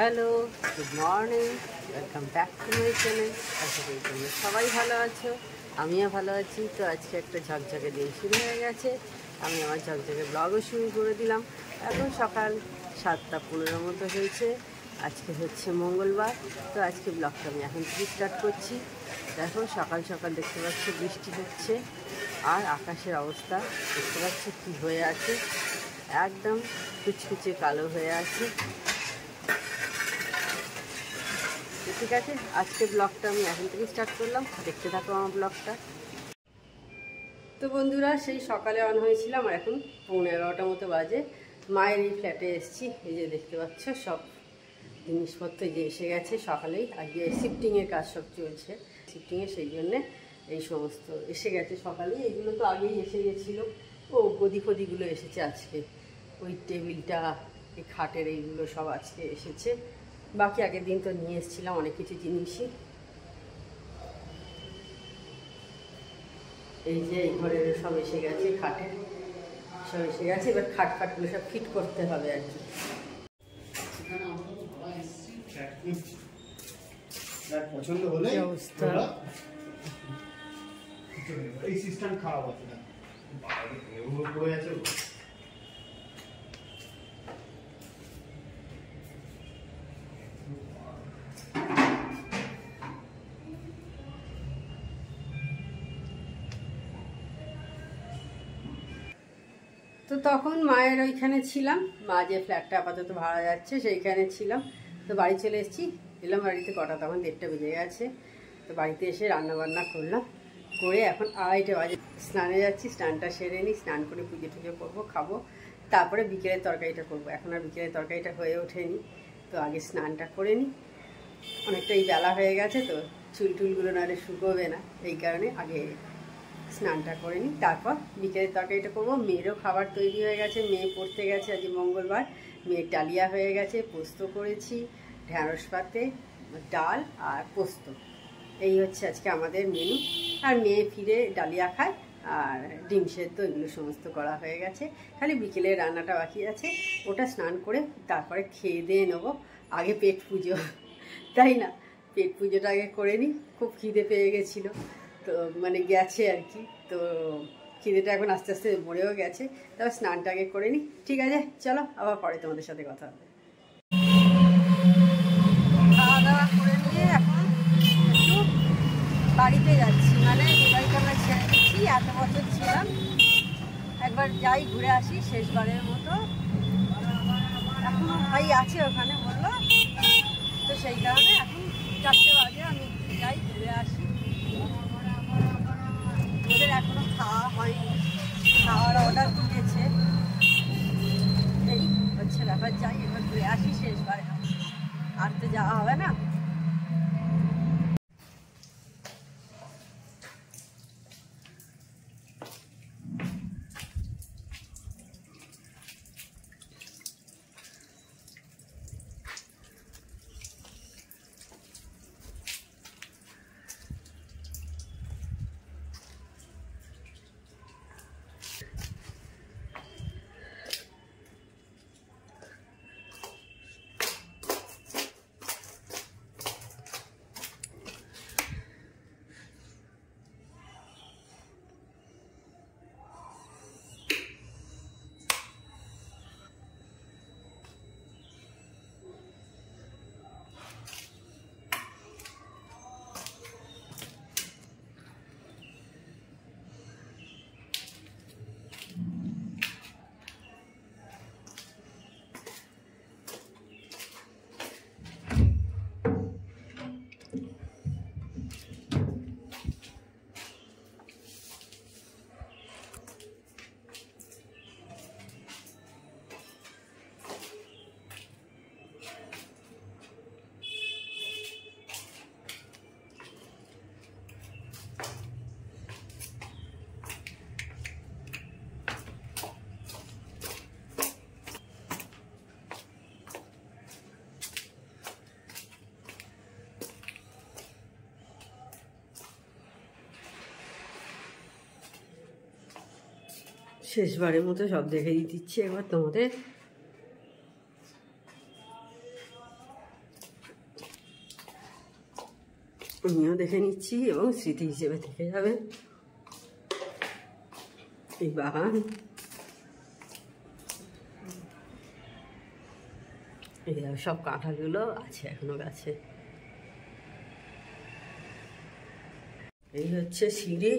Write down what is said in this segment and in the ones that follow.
Hello, good morning, welcome back to my channel. আশা করি তোমরা সবাই ভালো আছো, আমিও ভালো আছি। তো আজকে একটা ঝকঝকে দিন শুরু হয়ে গেছে, আমি আমার ঝকঝকে ব্লগও শুরু করে দিলাম। এখন সকাল 7:15 মতো হয়েছে। আজকে হচ্ছে মঙ্গলবার। তো আজকে ব্লগটা আমি এখন থেকে স্টার্ট করছি। দেখো সকাল সকাল দেখতে পাচ্ছি বৃষ্টি হচ্ছে, আর আকাশের অবস্থা দেখতে পাচ্ছি কী হয়ে আছে, একদম কুচকুচে কালো হয়ে আছে। ঠিক আছে, আজকে ব্লগটা আমি এখন থেকে স্টার্ট করলাম, দেখতে থাকো আমার ব্লগটা। তো বন্ধুরা, সেই সকালে অন হয়েছিলাম, আর এখন 11:15 মতো বাজে। মায়ের এই ফ্ল্যাটে এসেছি। এই যে দেখতে পাচ্ছ সব জিনিসপত্র যে এসে গেছে সকালেই। আজকে শিফটিংয়ের কাজ সব চলছে, শিফটিংয়ে, সেই জন্যে এই সমস্ত এসে গেছে সকালেই। এগুলো তো আগেই এসে গেছিলো। ও গদি ফদিগুলো এসেছে আজকে, ওই টেবিলটা, এই খাটের এইগুলো সব আজকে এসেছে। বাকি আগের দিন তো নিয়ে এসেছিলাম অনেক কিছু জিনিসই। এই যে এই ঘরের সব এসে গেছে, খাটের সব এসে গেছে। এবার খাট ফাটগুলো সব ফিট করতে হবে আর কি। পছন্দ হলে অবস্থা এই সিস্টেম খারাপ আছে না, পড়ে আছে। তো তখন মায়ের ওইখানে ছিলাম, মা যে ফ্ল্যাটটা আপাতত ভাড়া যাচ্ছে সেইখানে ছিলাম। তো বাড়ি চলে এসেছি, এলাম বাড়িতে কটা, তখন 1:30 বেজে গেছে। তো বাড়িতে এসে রান্না বান্না করলাম, করে এখন 2:30 বাজে স্নানে যাচ্ছি। স্নানটা সেরে নিই, স্নান করে পুজো টুজো করবো, খাবো, তারপরে বিকেলের তরকারিটা করবো। এখন আর বিকেলের তরকারিটা হয়ে ওঠেনি, তো আগে স্নানটা করে নিই। অনেকটাই বেলা হয়ে গেছে, তো চুল টুলগুলো নাহলে শুকোবে না, এই কারণে আগে স্নানটা করে নিই, তারপর বিকেলের তরকারিটা করবো। মেয়েরও খাবার তৈরি হয়ে গেছে, মেয়ে পড়তে গেছে, আজ মঙ্গলবার। মেয়ের ডালিয়া হয়ে গেছে, পোস্ত করেছি, ঢ্যাঁড়স পাতে, ডাল আর পোস্ত, এই হচ্ছে আজকে আমাদের মেনু। আর মেয়ে ফিরে ডালিয়া খায়, আর ডিম সেদ্ধ, এগুলো সমস্ত করা হয়ে গেছে। খালি বিকেলের রান্নাটা বাকি আছে, ওটা স্নান করে তারপরে খেয়ে দিয়ে নেবো। আগে পেট পুজো, তাই না? পেট পুজোটা আগে করে নিই, খুব খিদে পেয়ে গেছিলো, তো মানে গেছে আর কি। তো খিদেটা এখন আস্তে আস্তে মরেও গেছে, তবে স্নানটা আগে করে নিই। ঠিক আছে, চলো আবার পরে তোমাদের সাথে কথা হবে। খাওয়া দাওয়া করে নিয়ে এখন একটু বাড়িতে যাচ্ছি, মানে যে বাড়িতে আমরা ছেড়ে দিচ্ছি, এত বছর ছিলাম, একবার যাই ঘুরে আসি শেষবারের মতো। এখনো ভাই আছে ওখানে বললো, তো সেই কারণে এখন 4টে বাজে, আমি যাই ঘুরে আসি। ওদের এখনো খাওয়া হয়নি, খাওয়ার অর্ডার দিয়েছে, এই হচ্ছে ব্যাপার। যাই এবার ঘুরে আসি শেষবার, আর তো যাওয়া হবে না। শেষবারের মতো সব দেখে দিচ্ছি একবার তোমাদের। আমিও দেখে নিচ্ছি এবং স্মৃতি হিসেবে থেকে যাবে এই বাগান। এই সব কাঁঠালগুলো আছে এখনো গাছে। এই হচ্ছে সিঁড়ি।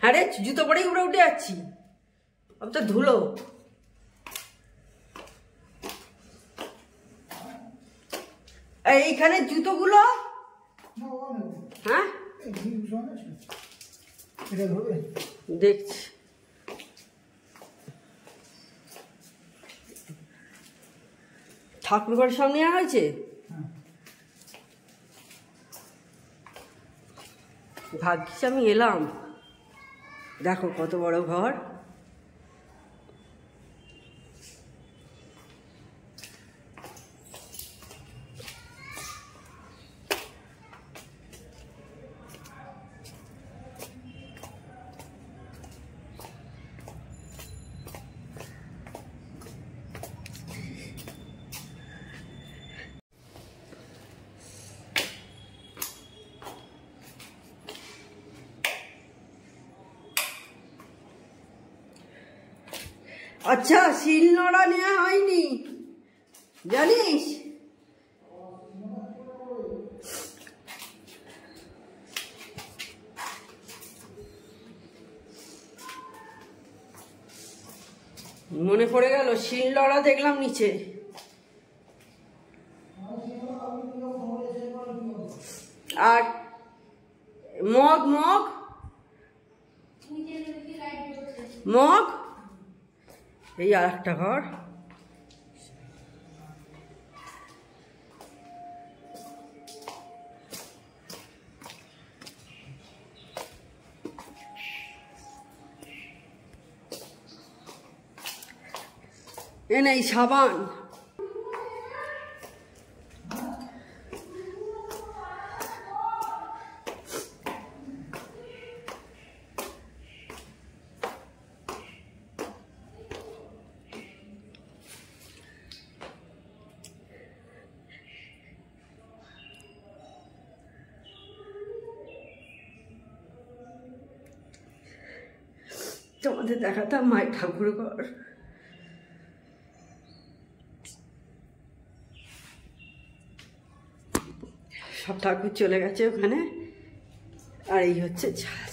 হ্যাঁ রে, জুতো পরেই উড়ে উঠে যাচ্ছি, अब तो ধুলো। এইখানে জুতোগুলো হ্যাঁ দেখছি। ঠাকুর ঘরের সামনে আনা হয়েছে। ভাগ্যিস আমি এলাম, দেখো কত বড় ঘর। আচ্ছা, শিলনোড়া নেওয়া হয়নি জানিস? মনে পড়ে গেল, শিলনোড়া দেখলাম নিচে। আর মগ মগ মগ এই আর একটা ঘর। এ নেই সাবান। তোমাদের দেখাতাম মায়ের ঠাকুর ঘর। সব ঠাকুর চলে গেছে ওখানে, আর এই হচ্ছে ছাদ।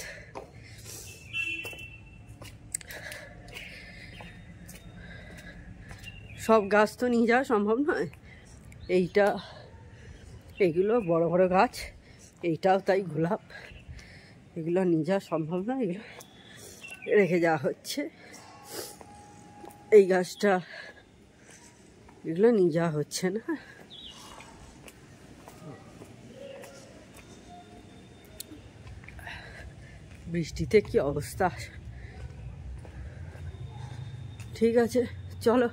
সব গাছ তো নিয়ে যাওয়া সম্ভব নয়। এইটা, এগুলো বড় বড় গাছ, এইটাও তাই গোলাপ, এগুলো নিয়ে যাওয়া সম্ভব নয়, এগুলো রেখে যাওয়া হচ্ছে। এই গাছটা, এগুলো নিয়ে যাওয়া হচ্ছে না। বৃষ্টিতে কি অবস্থা। ঠিক আছে, চলো।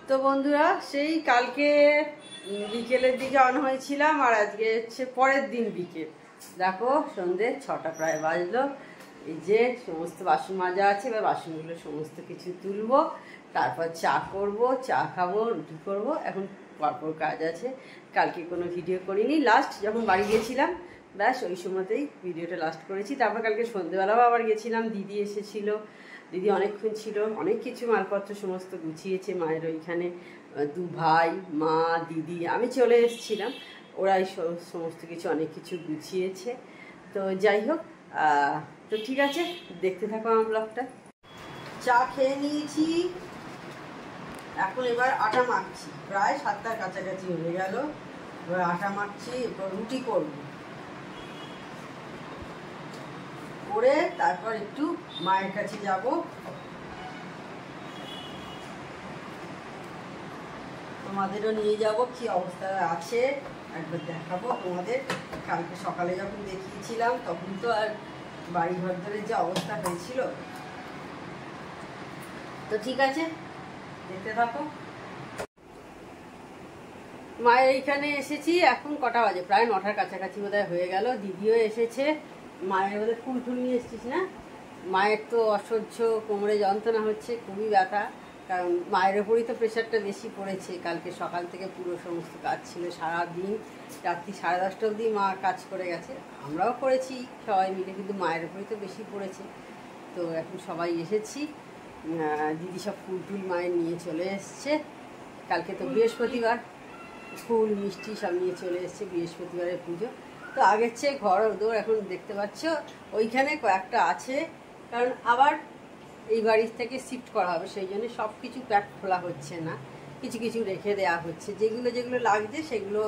তো বন্ধুরা, সেই কালকে বিকেলের দিকে অন হয়েছিলাম, আর আজকে হচ্ছে পরের দিন বিকেল। দেখো সন্ধ্যে 6টা প্রায় বাজলো। এই যে সমস্ত বাসন মাজা আছে, এবার বাসনগুলো সমস্ত কিছু তুলবো, তারপর চা করব, চা খাবো, রুটি করব। এখন পরপর কাজ আছে। কালকে কোনো ভিডিও করিনি, লাস্ট যখন বাড়ি গিয়েছিলাম ব্যাস ওই সময়তেই ভিডিওটা লাস্ট করেছি। তারপর কালকে সন্ধ্যেবেলাও আবার গেছিলাম, দিদি এসেছিল, দিদি অনেকক্ষণ ছিল, অনেক কিছু মালপত্র সমস্ত গুছিয়েছে মায়ের ওইখানে। 2 ভাই, মা, দিদি, আমি চলে এসেছিলাম, ওরাই সমস্ত কিছু অনেক কিছু গুছিয়েছে। তো যাই হোক, তো ঠিক আছে, দেখতে থাকো আমার ব্লগটা। চা খেয়ে নিয়েছি, এখন এবার আটা মাখছি। প্রায় 7টার কাছাকাছি হয়ে গেল। এবার আটা মাখছি, এরপর রুটি করবো, করে তারপর একটু মায়ের কাছে যাব। তোমাদেরও নিয়ে যাব কি অবস্থা আছে একবার দেখাবো তোমাদের। কালকে সকালে যখন দেখিয়েছিলাম তখন তো আর বাড়ি ঘর ধরে যে অবস্থা হয়েছিল। তো ঠিক আছে, দেখতে থাকো। মায়ের এইখানে এসেছি, এখন কটা বাজে, প্রায় 9টার কাছাকাছি বোধহয় হয়ে গেল। দিদিও এসেছে। মায়ের বোধহয় ফুল টুল নিয়ে এসেছিস না? মায়ের তো অসহ্য কোমরে যন্ত্রণা হচ্ছে, খুবই ব্যথা। কারণ মায়ের ওপরই তো প্রেশারটা বেশি পড়েছে। কালকে সকাল থেকে পুরো সমস্ত কাজ ছিল, সারাদিন রাত্রি 10:30 অবধি মা কাজ করে গেছে, আমরাও করেছি সবাই মিলে, কিন্তু মায়ের ওপরই তো বেশি পড়েছে। তো এখন সবাই এসেছি, দিদি সব ফুল টুল মায়ের নিয়ে চলে এসছে। কালকে তো বৃহস্পতিবার, ফুল মিষ্টি সব নিয়ে চলে এসছে, বৃহস্পতিবারের পুজো। তো আগের চেয়ে ঘর দৌড় এখন দেখতে পাচ্ছ ওইখানে কয়েকটা আছে, কারণ আবার এই বাড়ি থেকে শিফট করা হবে, সেই জন্য সব কিছু প্যাক খোলা হচ্ছে না, কিছু কিছু রেখে দেওয়া হচ্ছে। যেগুলো যেগুলো লাগছে সেগুলো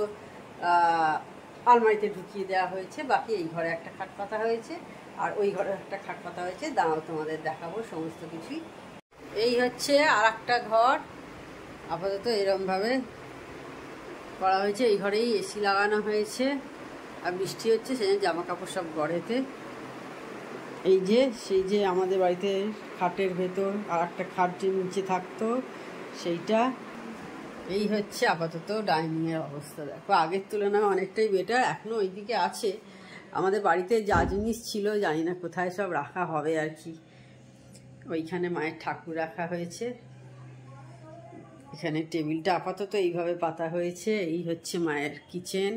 আলমারিতে ঢুকিয়ে দেওয়া হয়েছে। বাকি এই ঘরে একটা খাট পাতা হয়েছে, আর ওই ঘরে একটা খাট পাতা হয়েছে। দাঁড়াও তোমাদের দেখাবো সমস্ত কিছুই। এই হচ্ছে আর একটা ঘর, আপাতত এরমভাবে করা হয়েছে। এই ঘরেই এসি লাগানো হয়েছে, আর বৃষ্টি হচ্ছে সেই জন্য জামা কাপড় সব ঘরেতে। এই যে সেই যে আমাদের বাড়িতে খাটের ভেতর আর একটা খাট যে নিচে থাকতো সেইটা। এই হচ্ছে আপাতত ডাইনিংয়ের অবস্থা। দেখো আগের তুলনায় অনেকটাই বেটার। এখনও ওইদিকে আছে আমাদের বাড়িতে যা জিনিস ছিল, জানি না কোথায় সব রাখা হবে আর কি। ওইখানে মায়ের ঠাকুর রাখা হয়েছে, এখানে টেবিলটা আপাতত এইভাবে পাতা হয়েছে। এই হচ্ছে মায়ের কিচেন,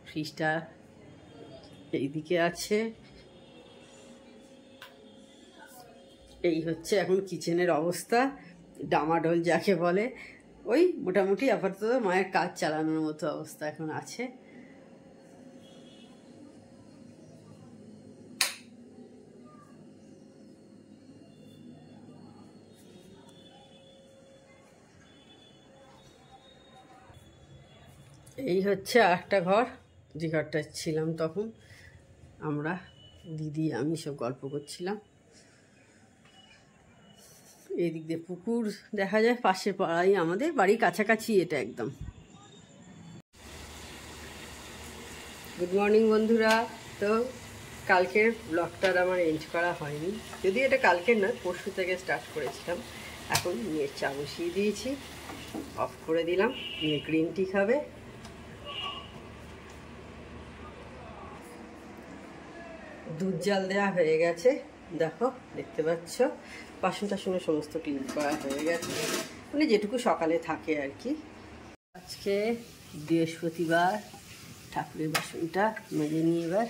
ফ্রিজটা এইদিকে আছে। এই হচ্ছে এখন কিচেনের অবস্থা, ডামাডোল যাকে বলে। ওই মোটামুটি আপাতত মায়ের কাজ চালানোর মতো অবস্থা এখন আছে। এই হচ্ছে আর একটা ঘর, যে ঘরটা ছিলাম তখন আমরা, দিদি আমি সব গল্প করছিলাম। এদিক দিয়ে পুকুর দেখা যায়, পাশের পাড়াই আমাদের বাড়ির কাছাকাছি এটা একদম। গুড মর্নিং বন্ধুরা। তো কালকের ব্লগটা আমার এন্ড করা হয়নি, যদি এটা কালকের না পরশু থেকে স্টার্ট করেছিলাম। এখন মেয়ের চা বসিয়ে দিয়েছি, অফ করে দিলাম, মেয়ে গ্রিন টি খাবে। দুধ জাল দেওয়া হয়ে গেছে, দেখো দেখতে পাচ্ছ। বাসন টাসনে সমস্ত ক্লিন করা হয়ে গেছে, মানে যেটুকু সকালে থাকে আর কি। আজকে বৃহস্পতিবার, ঠাকুরের বাসনটা মেজে নিয়ে এবার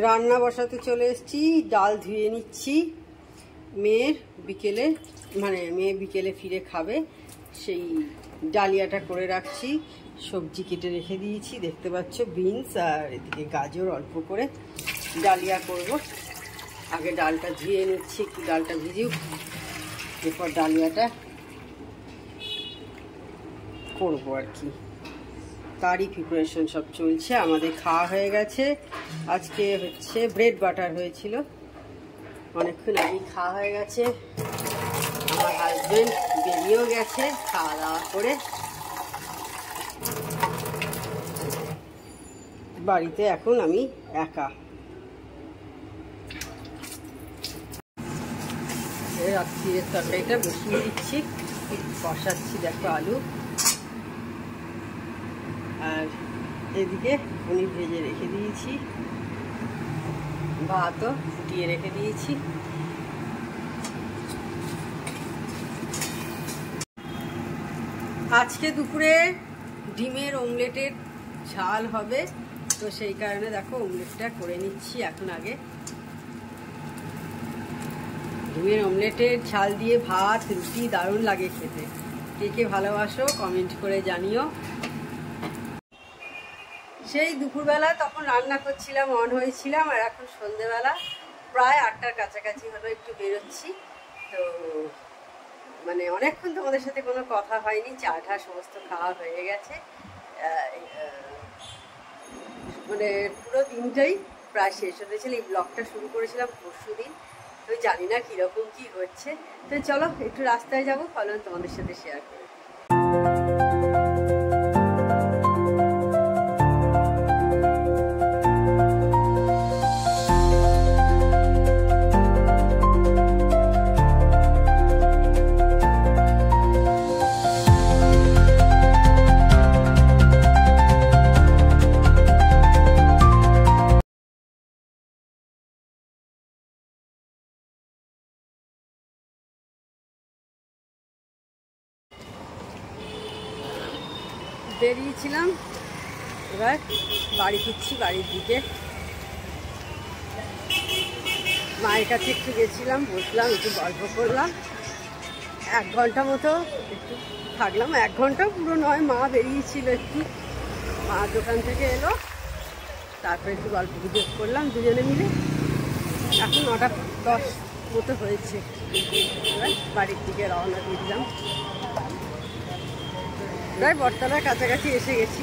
রান্না বসাতে চলে এসেছি। ডাল ধুয়ে নিচ্ছি, মেয়ে বিকেলে ফিরে খাবে, সেই ডালিয়াটা করে রাখছি। সবজি কেটে রেখে দিয়েছি, দেখতে পাচ্ছ বিনস আর এদিকে গাজর অল্প করে ডালিয়া করব। আগে ডালটা ধুয়ে নিচ্ছি, একটু ডালটা ভিজিয়ে এরপর ডালিয়াটা করবো আর কি। তারই প্রিপারেশন সব চলছে। আমাদের খাওয়া হয়ে গেছে, আজকে হচ্ছে ব্রেড বাটার হয়েছিল, অনেকক্ষণ আগেই খাওয়া হয়ে গেছে। আমার হাজবেন্ড বেরিয়েও গেছে খাওয়া দাওয়া করে। বাড়িতে এখন আমি একা। রাত্রির তরকারিটা বসিয়ে দিচ্ছি, কষাচ্ছি, দেখো আলু, আর এদিকে পনির ভেজে রেখে দিয়েছি, ভাতও ফুটিয়ে রেখে দিয়েছি। আজকে দুপুরে ডিমের অমলেটের ঝাল হবে, তো সেই কারণে দেখো অমলেটটা করে নিচ্ছি এখন। আগে ডিমের অমলেটের ঝাল দিয়ে ভাত রুটি দারুণ লাগে খেতে। কে কে ভালোবাসো কমেন্ট করে জানিও। সেই দুপুরবেলা তখন রান্না করছিলাম, অন হয়েছিলাম, আর এখন সন্ধেবেলা প্রায় 8টার কাছাকাছি হলো, একটু বেরোচ্ছি। তো মানে অনেকক্ষণ তোমাদের সাথে কোনো কথা হয়নি, চা টা সমস্ত খাওয়া হয়ে গেছে। মানে পুরো দিনটাই প্রায় শেষ হতে ছিল। এই ব্লগটা শুরু করেছিলাম পরশুদিন, তো জানি না কীরকম কী হচ্ছে। তো চলো একটু রাস্তায় যাবো, ভাবলাম তোমাদের সাথে শেয়ার করি। বেরিয়েছিলাম, এবার বাড়ি ফিরছি বাড়ির দিকে। মায়ের কাছে একটু গেছিলাম, বসলাম, একটু গল্প করলাম, 1 ঘন্টা মতো একটু থাকলাম। 1 ঘন্টা পুরো নয়, মা বেরিয়েছিল একটু, মা দোকান থেকে এলো, তারপরে একটু গল্প গুজব করলাম দুজনে মিলে। এখন 9:10 মতো হয়েছে, এবার বাড়ির দিকে রওনা দিয়ে দিলাম। প্রায় বটতলার কাছাকাছি এসে গেছি।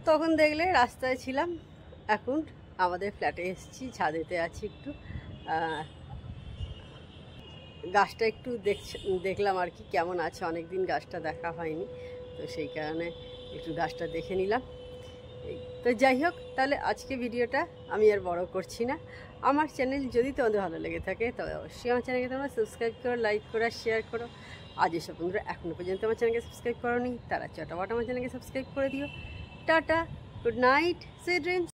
তখন দেখলে রাস্তায় ছিলাম, এখন আমাদের ফ্ল্যাটে এসেছি, ছাদেতে আছি একটু। গাছটা একটু দেখলাম আর কি কেমন আছে, অনেক দিন গাছটা দেখা হয়নি, তো সেই কারণে একটু গাছটা দেখে নিলাম। তো যাই হোক, তাহলে আজকে ভিডিওটা আমি আর বড় করছি না। আমার চ্যানেল যদি তোমাদের ভালো লেগে থাকে তবে অবশ্যই আমার চ্যানেলকে তোমরা সাবস্ক্রাইব করো, লাইক করো, শেয়ার করো। আর যেসব বন্ধুরা এখনও পর্যন্ত আমার চ্যানেলকে সাবস্ক্রাইব করোনি তারা চটাপট আমার চ্যানেলকে সাবস্ক্রাইব করে দিও। Tata, good night, sweet dreams.